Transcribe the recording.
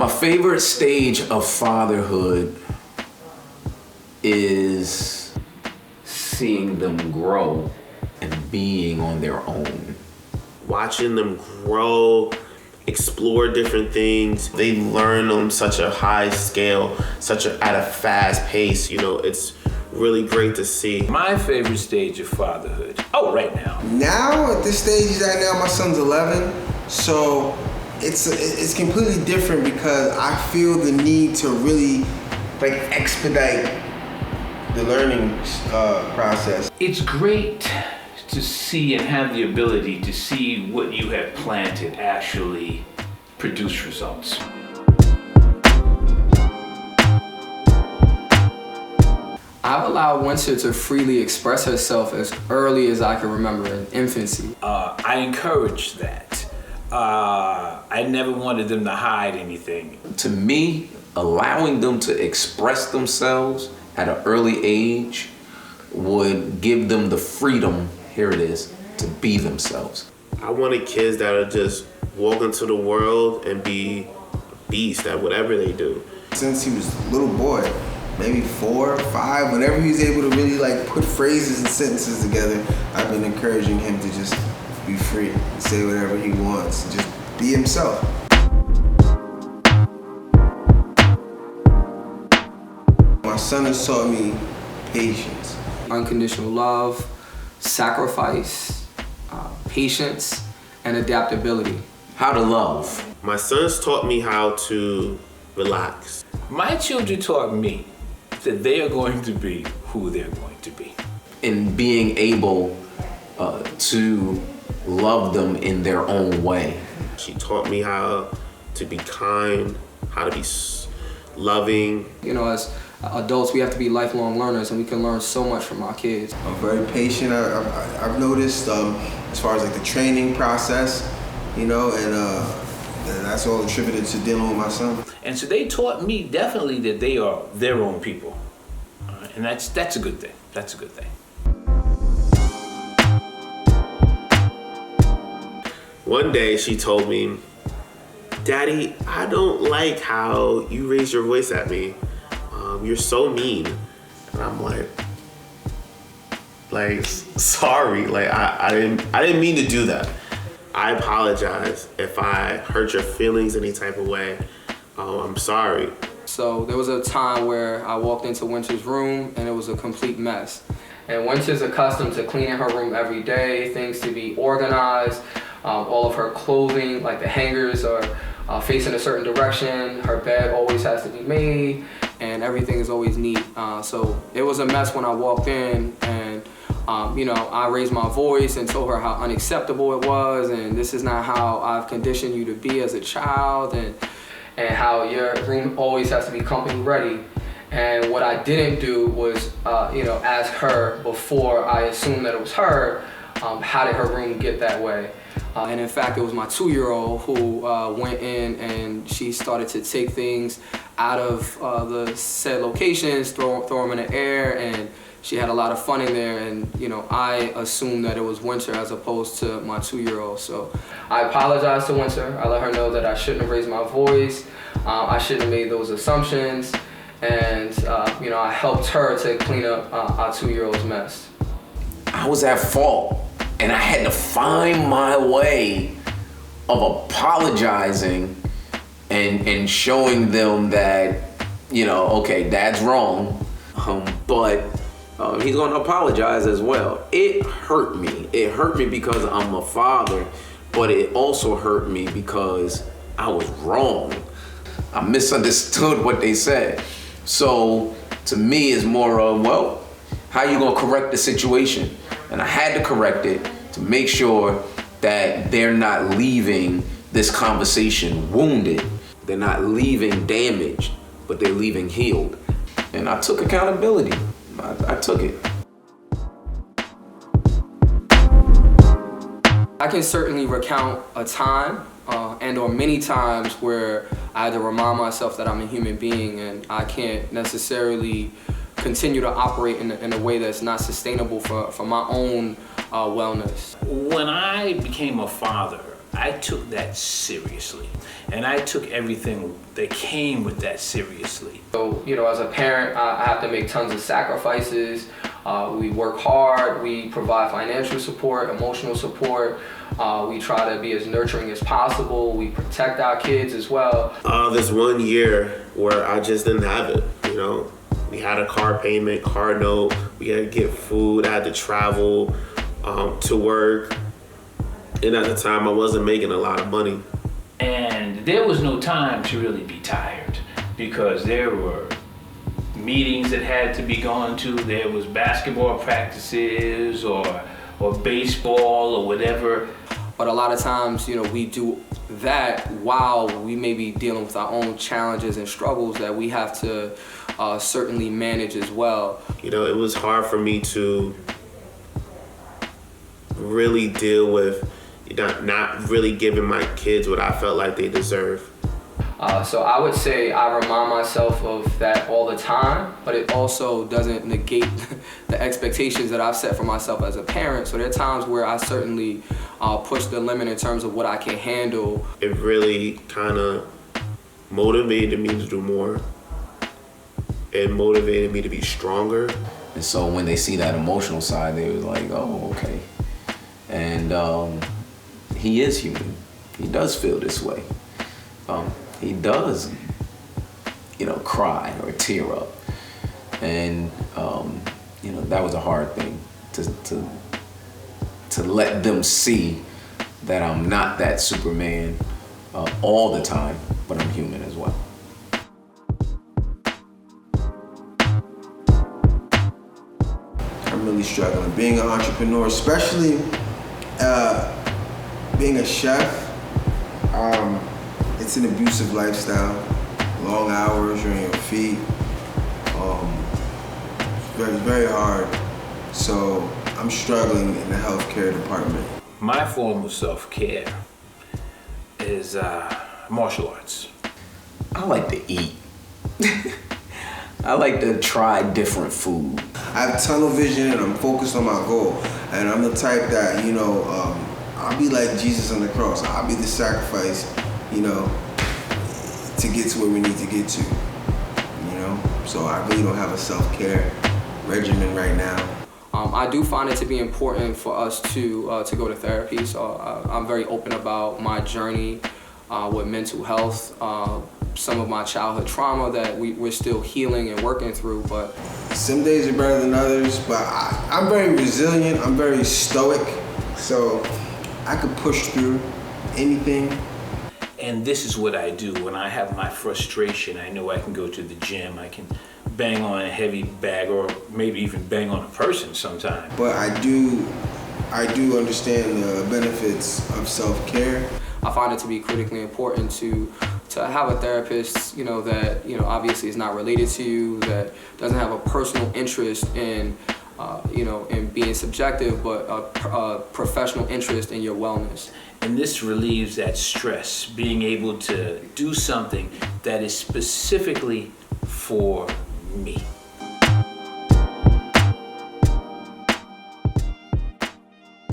My favorite stage of fatherhood is seeing them grow and being on their own. Watching them grow, explore different things. They learn on such a high scale, at a fast pace. It's really great to see. My favorite stage of fatherhood. Oh, right now. Now, at this stage right now, my son's 11, so it's completely different because I feel the need to really expedite the learning process. It's great to see and have the ability to see what you have planted actually produce results. I've allowed Winter to freely express herself as early as I can remember in infancy. I encourage that. I never wanted them to hide anything. To me, allowing them to express themselves at an early age would give them the freedom, here it is, to be themselves. I wanted kids that are just walk into the world and be a beast at whatever they do. Since he was a little boy, maybe 4 or 5, whenever he was able to really put phrases and sentences together, I've been encouraging him to just be free, say whatever he wants, just be himself. My son has taught me patience. Unconditional love, sacrifice, patience, and adaptability. How to love. My son's taught me how to relax. My children taught me that they are going to be who they're going to be. In being able to love them in their own way. She taught me how to be kind, how to be loving. As adults, we have to be lifelong learners, and we can learn so much from our kids. I'm very patient. I've noticed as far as the training process, and that's all attributed to dealing with my son. And so they taught me definitely that they are their own people. And that's a good thing. That's a good thing. One day she told me, "Daddy, I don't like how you raise your voice at me. You're so mean." And I'm sorry. I didn't mean to do that. I apologize if I hurt your feelings any type of way. I'm sorry. So there was a time where I walked into Winter's room and it was a complete mess. And Winter's accustomed to cleaning her room every day, things to be organized, all of her clothing, the hangers are facing a certain direction, her bed always has to be made, and everything is always neat. So it was a mess when I walked in, and I raised my voice and told her how unacceptable it was, and this is not how I've conditioned you to be as a child, and how your room always has to be company ready. And what I didn't do was, ask her before I assumed that it was her, how did her room get that way? And in fact, it was my 2-year-old who went in and she started to take things out of the said locations, throw them in the air, and she had a lot of fun in there. And I assumed that it was Winter as opposed to my 2-year-old. So I apologized to Winter. I let her know that I shouldn't have raised my voice. I shouldn't have made those assumptions. And I helped her to clean up our 2-year-old's mess. I was at fault, and I had to find my way of apologizing and showing them that, okay, Dad's wrong, but he's gonna apologize as well. It hurt me. It hurt me because I'm a father, but it also hurt me because I was wrong. I misunderstood what they said. So to me, it's more of, well, how you gonna correct the situation? And I had to correct it to make sure that they're not leaving this conversation wounded. They're not leaving damaged, but they're leaving healed. And I took accountability. I took it. I can certainly recount a time or many times where I had to remind myself that I'm a human being and I can't necessarily continue to operate in a way that's not sustainable for my own wellness. When I became a father, I took that seriously. And I took everything that came with that seriously. So, as a parent, I have to make tons of sacrifices. We work hard, we provide financial support, emotional support. We try to be as nurturing as possible. We protect our kids as well. There's 1 year where I just didn't have it, We had a car payment, car note, we had to get food, I had to travel to work. And at the time, I wasn't making a lot of money. And there was no time to really be tired because there were meetings that had to be gone to. There was basketball practices or baseball or whatever. But a lot of times, we do that while we may be dealing with our own challenges and struggles that we have to certainly manage as well. It was hard for me to really deal with not really giving my kids what I felt like they deserve. So I would say I remind myself of that all the time, but it also doesn't negate the expectations that I've set for myself as a parent. So there are times where I certainly push the limit in terms of what I can handle. It really kind of motivated me to do more. It motivated me to be stronger. And so when they see that emotional side, they was like, oh, okay. And he is human. He does feel this way. He does, cry or tear up. And, that was a hard thing to let them see that I'm not that Superman all the time, but I'm human as well. I'm really struggling. Being an entrepreneur, especially being a chef, it's an abusive lifestyle. Long hours, you're on your feet. It's very, very hard. So I'm struggling in the healthcare department. My form of self-care is martial arts. I like to eat. I like to try different food. I have tunnel vision and I'm focused on my goal. And I'm the type that, I'll be like Jesus on the cross. I'll be the sacrifice, to get to where we need to get to, So I really don't have a self-care regimen right now. I do find it to be important for us to go to therapy. So I'm very open about my journey with mental health, some of my childhood trauma that we're still healing and working through. But some days are better than others, but I'm very resilient. I'm very stoic, so I could push through anything. And this is what I do when I have my frustration. I know I can go to the gym. I can bang on a heavy bag or maybe even bang on a person sometime. But I do understand the benefits of self-care. I find it to be critically important to have a therapist, that, obviously is not related to you, that doesn't have a personal interest in, in being subjective, but a professional interest in your wellness. And this relieves that stress, being able to do something that is specifically for me.